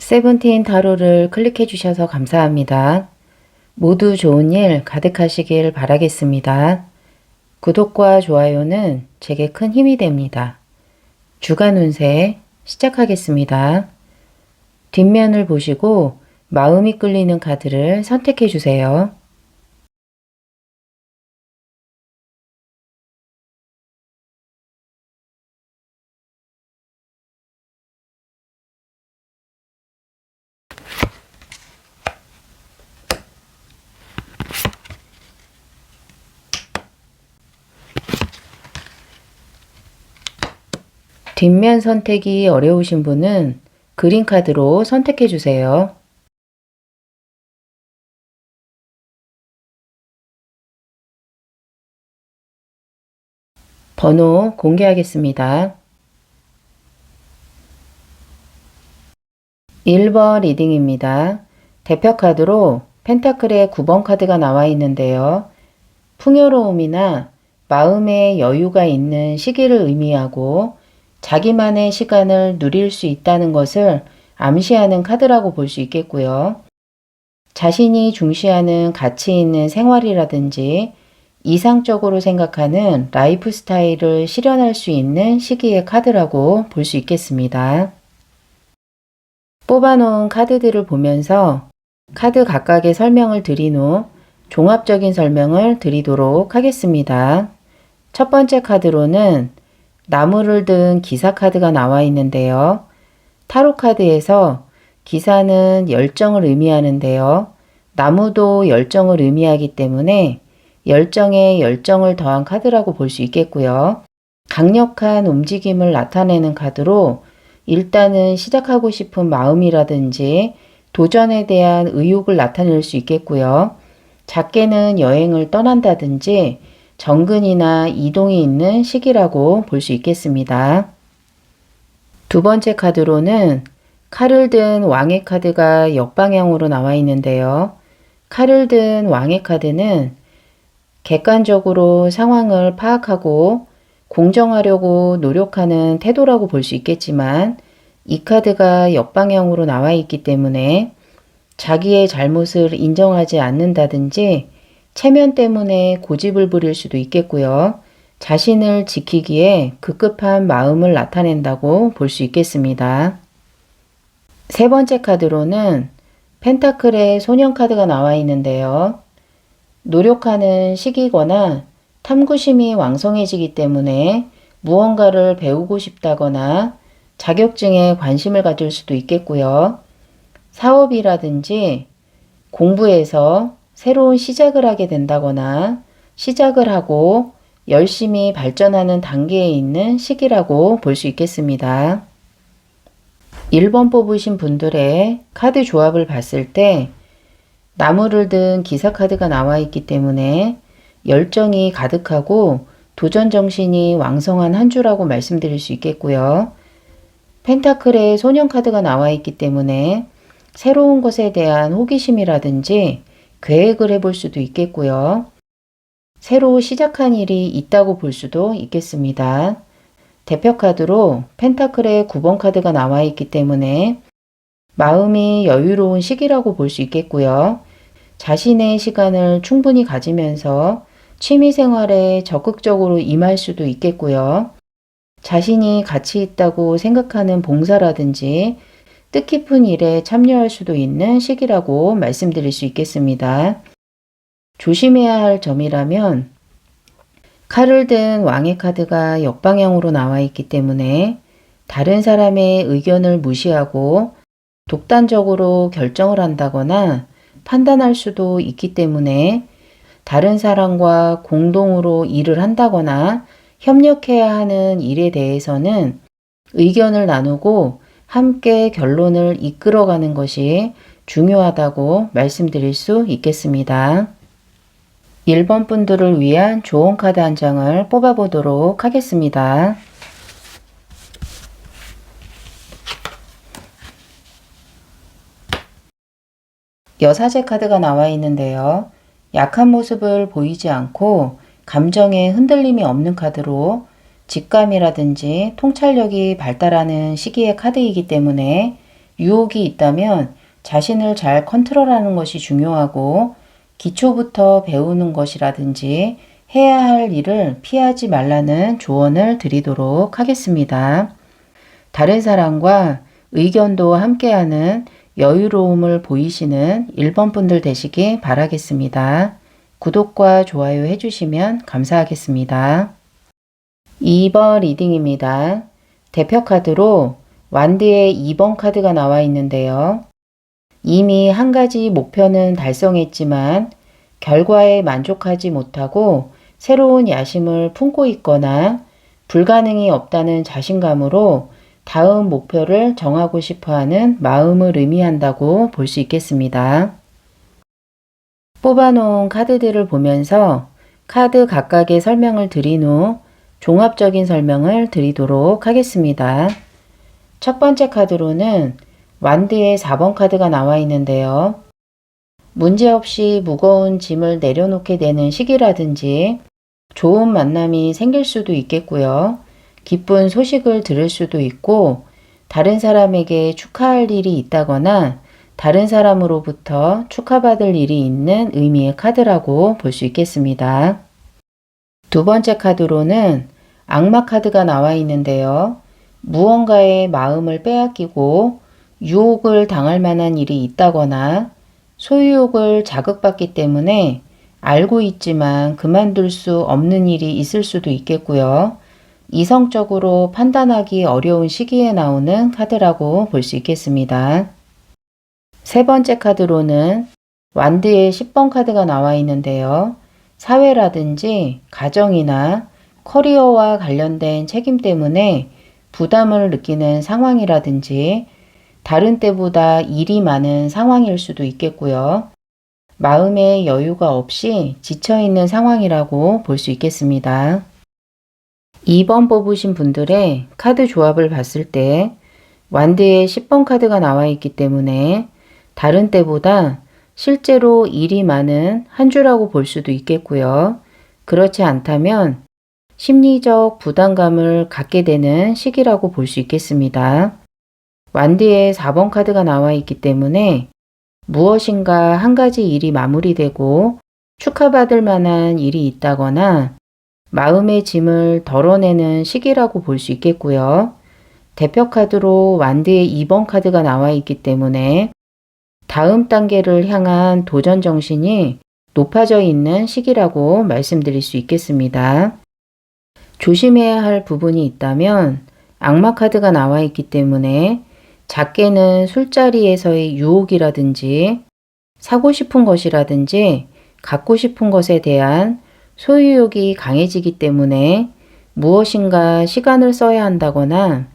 세븐틴 타로를 클릭해 주셔서 감사합니다. 모두 좋은 일 가득하시길 바라겠습니다. 구독과 좋아요는 제게 큰 힘이 됩니다. 주간 운세 시작하겠습니다. 뒷면을 보시고 마음이 끌리는 카드를 선택해 주세요. 뒷면 선택이 어려우신 분은 그린 카드로 선택해 주세요. 번호 공개하겠습니다. 1번 리딩입니다. 대표 카드로 펜타클의 9번 카드가 나와 있는데요. 풍요로움이나 마음의 여유가 있는 시기를 의미하고 자기만의 시간을 누릴 수 있다는 것을 암시하는 카드라고 볼 수 있겠고요. 자신이 중시하는 가치 있는 생활이라든지 이상적으로 생각하는 라이프 스타일을 실현할 수 있는 시기의 카드라고 볼 수 있겠습니다. 뽑아놓은 카드들을 보면서 카드 각각의 설명을 드린 후 종합적인 설명을 드리도록 하겠습니다. 첫 번째 카드로는 나무를 든 기사 카드가 나와 있는데요. 타로 카드에서 기사는 열정을 의미하는데요. 나무도 열정을 의미하기 때문에 열정에 열정을 더한 카드라고 볼 수 있겠고요. 강력한 움직임을 나타내는 카드로 일단은 시작하고 싶은 마음이라든지 도전에 대한 의욕을 나타낼 수 있겠고요. 작게는 여행을 떠난다든지 정근이나 이동이 있는 시기라고 볼 수 있겠습니다. 두 번째 카드로는 칼을 든 왕의 카드가 역방향으로 나와 있는데요. 칼을 든 왕의 카드는 객관적으로 상황을 파악하고 공정하려고 노력하는 태도라고 볼 수 있겠지만 이 카드가 역방향으로 나와 있기 때문에 자기의 잘못을 인정하지 않는다든지 체면 때문에 고집을 부릴 수도 있겠고요. 자신을 지키기에 급급한 마음을 나타낸다고 볼 수 있겠습니다. 세 번째 카드로는 펜타클의 소년 카드가 나와 있는데요. 노력하는 시기거나 탐구심이 왕성해지기 때문에 무언가를 배우고 싶다거나 자격증에 관심을 가질 수도 있겠고요. 사업이라든지 공부에서 새로운 시작을 하게 된다거나 시작을 하고 열심히 발전하는 단계에 있는 시기라고 볼 수 있겠습니다. 1번 뽑으신 분들의 카드 조합을 봤을 때 나무를 든 기사 카드가 나와 있기 때문에 열정이 가득하고 도전 정신이 왕성한 한 주라고 말씀드릴 수 있겠고요. 펜타클의 소년 카드가 나와 있기 때문에 새로운 것에 대한 호기심이라든지 계획을 해볼 수도 있겠고요. 새로 시작한 일이 있다고 볼 수도 있겠습니다. 대표 카드로 펜타클의 9번 카드가 나와 있기 때문에 마음이 여유로운 시기라고 볼 수 있겠고요. 자신의 시간을 충분히 가지면서 취미생활에 적극적으로 임할 수도 있겠고요. 자신이 가치 있다고 생각하는 봉사라든지 뜻깊은 일에 참여할 수도 있는 시기라고 말씀드릴 수 있겠습니다. 조심해야 할 점이라면 칼을 든 왕의 카드가 역방향으로 나와 있기 때문에 다른 사람의 의견을 무시하고 독단적으로 결정을 한다거나 판단할 수도 있기 때문에 다른 사람과 공동으로 일을 한다거나 협력해야 하는 일에 대해서는 의견을 나누고 함께 결론을 이끌어가는 것이 중요하다고 말씀드릴 수 있겠습니다. 1번 분들을 위한 조언 카드 한 장을 뽑아보도록 하겠습니다. 여사제 카드가 나와 있는데요. 약한 모습을 보이지 않고 감정에 흔들림이 없는 카드로 직감이라든지 통찰력이 발달하는 시기의 카드이기 때문에 유혹이 있다면 자신을 잘 컨트롤하는 것이 중요하고 기초부터 배우는 것이라든지 해야 할 일을 피하지 말라는 조언을 드리도록 하겠습니다. 다른 사람과 의견도 함께하는 여유로움을 보이시는 1번 분들 되시기 바라겠습니다. 구독과 좋아요 해주시면 감사하겠습니다. 2번 리딩입니다. 대표 카드로 완드의 2번 카드가 나와 있는데요. 이미 한 가지 목표는 달성했지만 결과에 만족하지 못하고 새로운 야심을 품고 있거나 불가능이 없다는 자신감으로 다음 목표를 정하고 싶어하는 마음을 의미한다고 볼 수 있겠습니다. 뽑아놓은 카드들을 보면서 카드 각각의 설명을 드린 후 종합적인 설명을 드리도록 하겠습니다. 첫 번째 카드로는 완드의 4번 카드가 나와 있는데요. 문제없이 무거운 짐을 내려놓게 되는 시기라든지 좋은 만남이 생길 수도 있겠고요. 기쁜 소식을 들을 수도 있고 다른 사람에게 축하할 일이 있다거나 다른 사람으로부터 축하받을 일이 있는 의미의 카드라고 볼 수 있겠습니다. 두 번째 카드로는 악마 카드가 나와 있는데요. 무언가의 마음을 빼앗기고 유혹을 당할 만한 일이 있다거나 소유욕을 자극받기 때문에 알고 있지만 그만둘 수 없는 일이 있을 수도 있겠고요. 이성적으로 판단하기 어려운 시기에 나오는 카드라고 볼 수 있겠습니다. 세 번째 카드로는 완드의 10번 카드가 나와 있는데요. 사회라든지 가정이나 커리어와 관련된 책임 때문에 부담을 느끼는 상황이라든지 다른 때보다 일이 많은 상황일 수도 있겠고요. 마음의 여유가 없이 지쳐있는 상황이라고 볼 수 있겠습니다. 2번 뽑으신 분들의 카드 조합을 봤을 때 완드의 10번 카드가 나와 있기 때문에 다른 때보다 실제로 일이 많은 한 주라고 볼 수도 있겠고요. 그렇지 않다면 심리적 부담감을 갖게 되는 시기라고 볼 수 있겠습니다. 완드의 4번 카드가 나와 있기 때문에 무엇인가 한 가지 일이 마무리되고 축하받을 만한 일이 있다거나 마음의 짐을 덜어내는 시기라고 볼 수 있겠고요. 대표 카드로 완드의 2번 카드가 나와 있기 때문에 다음 단계를 향한 도전 정신이 높아져 있는 시기라고 말씀드릴 수 있겠습니다. 조심해야 할 부분이 있다면 악마 카드가 나와 있기 때문에 작게는 술자리에서의 유혹이라든지 사고 싶은 것이라든지 갖고 싶은 것에 대한 소유욕이 강해지기 때문에 무엇인가 시간을 써야 한다거나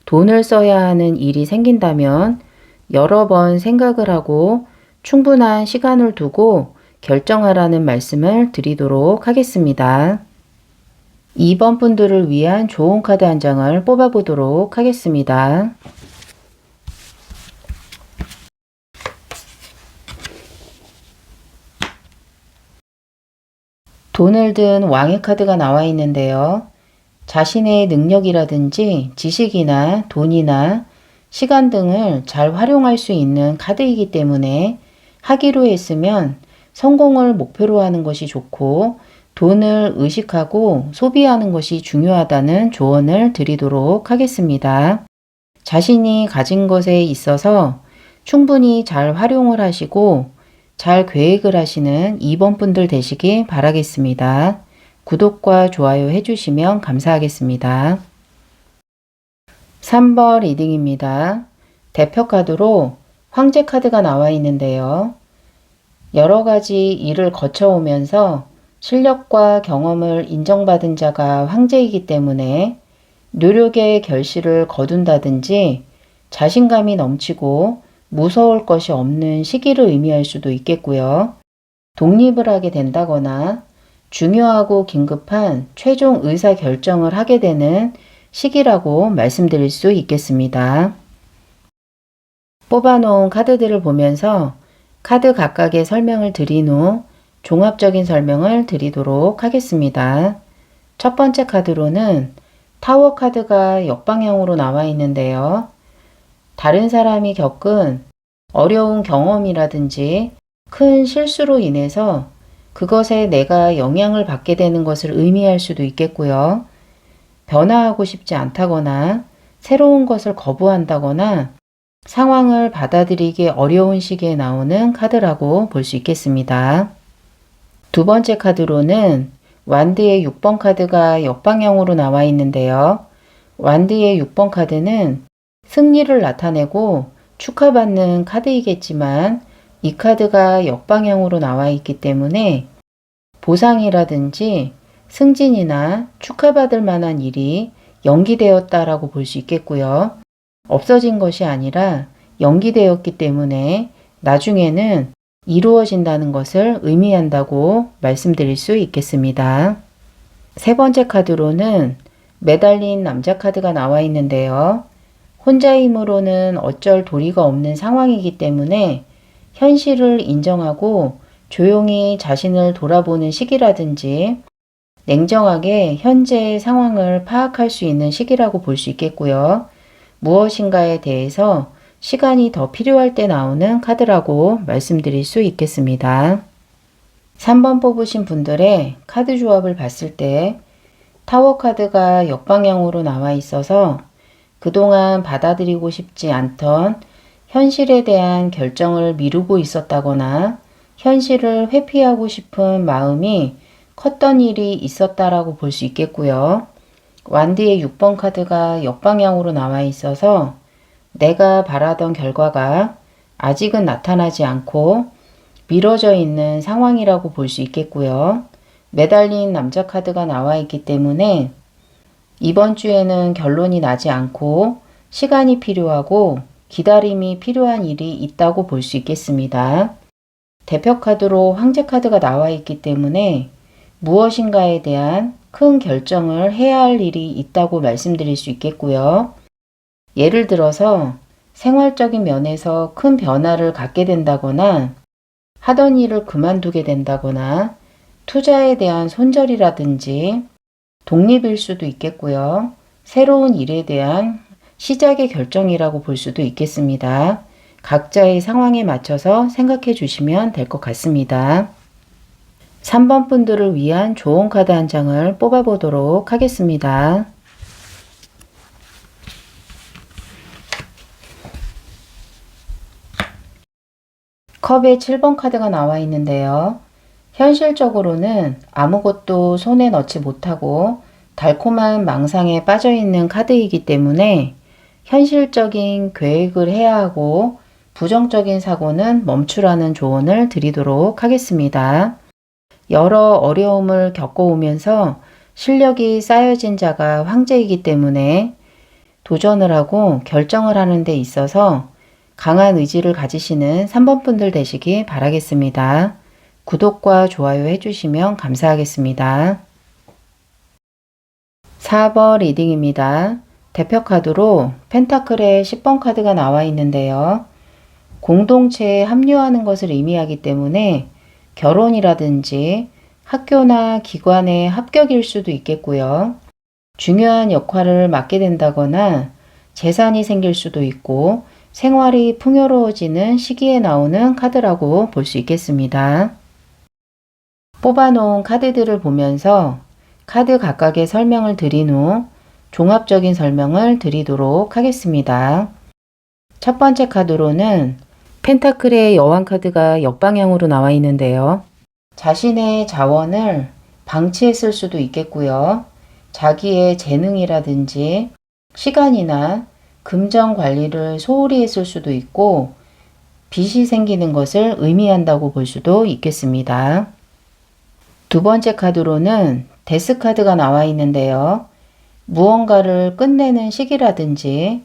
돈을 써야 하는 일이 생긴다면 여러 번 생각을 하고 충분한 시간을 두고 결정하라는 말씀을 드리도록 하겠습니다. 2번 분들을 위한 좋은 카드 한 장을 뽑아보도록 하겠습니다. 돈을 든 왕의 카드가 나와 있는데요. 자신의 능력이라든지 지식이나 돈이나 시간 등을 잘 활용할 수 있는 카드이기 때문에 하기로 했으면 성공을 목표로 하는 것이 좋고 돈을 의식하고 소비하는 것이 중요하다는 조언을 드리도록 하겠습니다. 자신이 가진 것에 있어서 충분히 잘 활용을 하시고 잘 계획을 하시는 2번 분들 되시기 바라겠습니다. 구독과 좋아요 해주시면 감사하겠습니다. 3번 리딩입니다. 대표 카드로 황제 카드가 나와 있는데요. 여러 가지 일을 거쳐오면서 실력과 경험을 인정받은 자가 황제이기 때문에 노력의 결실을 거둔다든지 자신감이 넘치고 무서울 것이 없는 시기를 의미할 수도 있겠고요. 독립을 하게 된다거나 중요하고 긴급한 최종 의사 결정을 하게 되는 시기라고 말씀드릴 수 있겠습니다. 뽑아놓은 카드들을 보면서 카드 각각의 설명을 드린 후 종합적인 설명을 드리도록 하겠습니다. 첫 번째 카드로는 타워 카드가 역방향으로 나와 있는데요. 다른 사람이 겪은 어려운 경험이라든지 큰 실수로 인해서 그것에 내가 영향을 받게 되는 것을 의미할 수도 있겠고요. 변화하고 싶지 않다거나 새로운 것을 거부한다거나 상황을 받아들이기 어려운 시기에 나오는 카드라고 볼 수 있겠습니다. 두 번째 카드로는 완드의 6번 카드가 역방향으로 나와 있는데요. 완드의 6번 카드는 승리를 나타내고 축하받는 카드이겠지만 이 카드가 역방향으로 나와 있기 때문에 보상이라든지 승진이나 축하받을 만한 일이 연기되었다라고 볼 수 있겠고요. 없어진 것이 아니라 연기되었기 때문에 나중에는 이루어진다는 것을 의미한다고 말씀드릴 수 있겠습니다. 세 번째 카드로는 매달린 남자 카드가 나와 있는데요. 혼자의 힘으로는 어쩔 도리가 없는 상황이기 때문에 현실을 인정하고 조용히 자신을 돌아보는 시기라든지 냉정하게 현재의 상황을 파악할 수 있는 시기라고 볼 수 있겠고요. 무엇인가에 대해서 시간이 더 필요할 때 나오는 카드라고 말씀드릴 수 있겠습니다. 3번 뽑으신 분들의 카드 조합을 봤을 때 타워 카드가 역방향으로 나와 있어서 그동안 받아들이고 싶지 않던 현실에 대한 결정을 미루고 있었다거나 현실을 회피하고 싶은 마음이 컸던 일이 있었다라고 볼 수 있겠고요. 완드의 6번 카드가 역방향으로 나와 있어서 내가 바라던 결과가 아직은 나타나지 않고 미뤄져 있는 상황이라고 볼 수 있겠고요. 매달린 남자 카드가 나와 있기 때문에 이번 주에는 결론이 나지 않고 시간이 필요하고 기다림이 필요한 일이 있다고 볼 수 있겠습니다. 대표 카드로 황제 카드가 나와 있기 때문에 무엇인가에 대한 큰 결정을 해야 할 일이 있다고 말씀드릴 수 있겠고요. 예를 들어서 생활적인 면에서 큰 변화를 갖게 된다거나 하던 일을 그만두게 된다거나 투자에 대한 손절이라든지 독립일 수도 있겠고요. 새로운 일에 대한 시작의 결정이라고 볼 수도 있겠습니다. 각자의 상황에 맞춰서 생각해 주시면 될 것 같습니다. 3번 분들을 위한 조언 카드 한 장을 뽑아 보도록 하겠습니다. 컵의 7번 카드가 나와 있는데요. 현실적으로는 아무것도 손에 넣지 못하고 달콤한 망상에 빠져 있는 카드이기 때문에 현실적인 계획을 해야 하고 부정적인 사고는 멈추라는 조언을 드리도록 하겠습니다. 여러 어려움을 겪어오면서 실력이 쌓여진 자가 황제이기 때문에 도전을 하고 결정을 하는 데 있어서 강한 의지를 가지시는 3번 분들 되시기 바라겠습니다. 구독과 좋아요 해주시면 감사하겠습니다. 4번 리딩입니다. 대표 카드로 펜타클의 10번 카드가 나와 있는데요. 공동체에 합류하는 것을 의미하기 때문에 결혼이라든지 학교나 기관의 합격일 수도 있겠고요. 중요한 역할을 맡게 된다거나 재산이 생길 수도 있고 생활이 풍요로워지는 시기에 나오는 카드라고 볼 수 있겠습니다. 뽑아놓은 카드들을 보면서 카드 각각의 설명을 드린 후 종합적인 설명을 드리도록 하겠습니다. 첫 번째 카드로는 펜타클의 여왕 카드가 역방향으로 나와 있는데요. 자신의 자원을 방치했을 수도 있겠고요. 자기의 재능이라든지 시간이나 금전 관리를 소홀히 했을 수도 있고 빚이 생기는 것을 의미한다고 볼 수도 있겠습니다. 두 번째 카드로는 데스 카드가 나와 있는데요. 무언가를 끝내는 시기라든지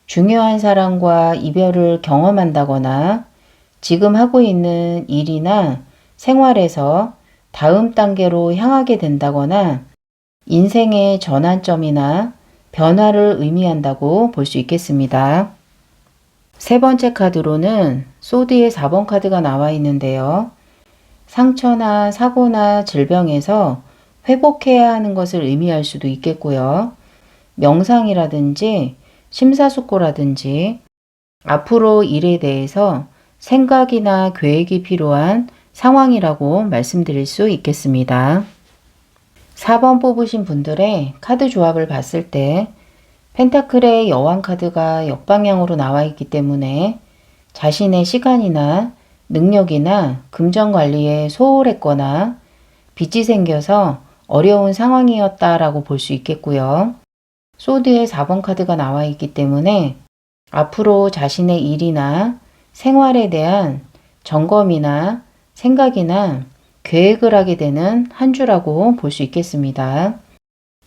중요한 사람과 이별을 경험한다거나 지금 하고 있는 일이나 생활에서 다음 단계로 향하게 된다거나 인생의 전환점이나 변화를 의미한다고 볼 수 있겠습니다. 세 번째 카드로는 소드의 4번 카드가 나와 있는데요. 상처나 사고나 질병에서 회복해야 하는 것을 의미할 수도 있겠고요. 명상이라든지 심사숙고라든지 앞으로 일에 대해서 생각이나 계획이 필요한 상황이라고 말씀드릴 수 있겠습니다. 4번 뽑으신 분들의 카드 조합을 봤을 때 펜타클의 여왕 카드가 역방향으로 나와 있기 때문에 자신의 시간이나 능력이나 금전 관리에 소홀했거나 빚이 생겨서 어려운 상황이었다라고 볼 수 있겠고요. 소드의 4번 카드가 나와 있기 때문에 앞으로 자신의 일이나 생활에 대한 점검이나 생각이나 계획을 하게 되는 한 주라고 볼 수 있겠습니다.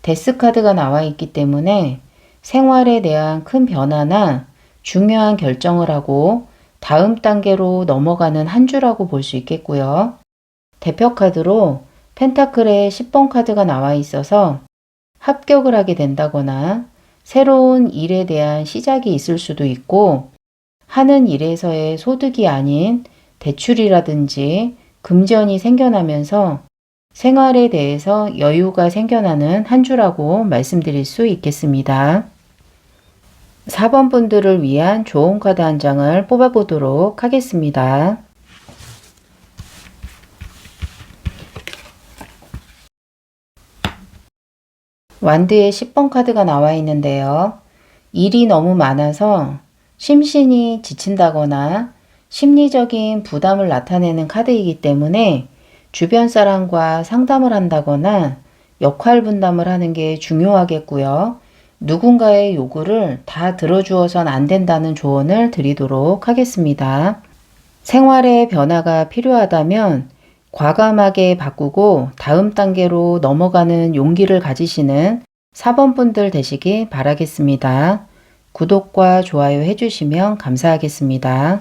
데스 카드가 나와 있기 때문에 생활에 대한 큰 변화나 중요한 결정을 하고 다음 단계로 넘어가는 한 주라고 볼 수 있겠고요. 대표 카드로 펜타클의 10번 카드가 나와 있어서 합격을 하게 된다거나 새로운 일에 대한 시작이 있을 수도 있고 하는 일에서의 소득이 아닌 대출이라든지 금전이 생겨나면서 생활에 대해서 여유가 생겨나는 한 주라고 말씀드릴 수 있겠습니다. 4번 분들을 위한 좋은 카드 한 장을 뽑아보도록 하겠습니다. 완드의 10번 카드가 나와 있는데요. 일이 너무 많아서 심신이 지친다거나 심리적인 부담을 나타내는 카드이기 때문에 주변 사람과 상담을 한다거나 역할 분담을 하는 게 중요하겠고요. 누군가의 요구를 다 들어주어선 안 된다는 조언을 드리도록 하겠습니다. 생활의 변화가 필요하다면 과감하게 바꾸고 다음 단계로 넘어가는 용기를 가지시는 4번 분들 되시기 바라겠습니다. 구독과 좋아요 해주시면 감사하겠습니다.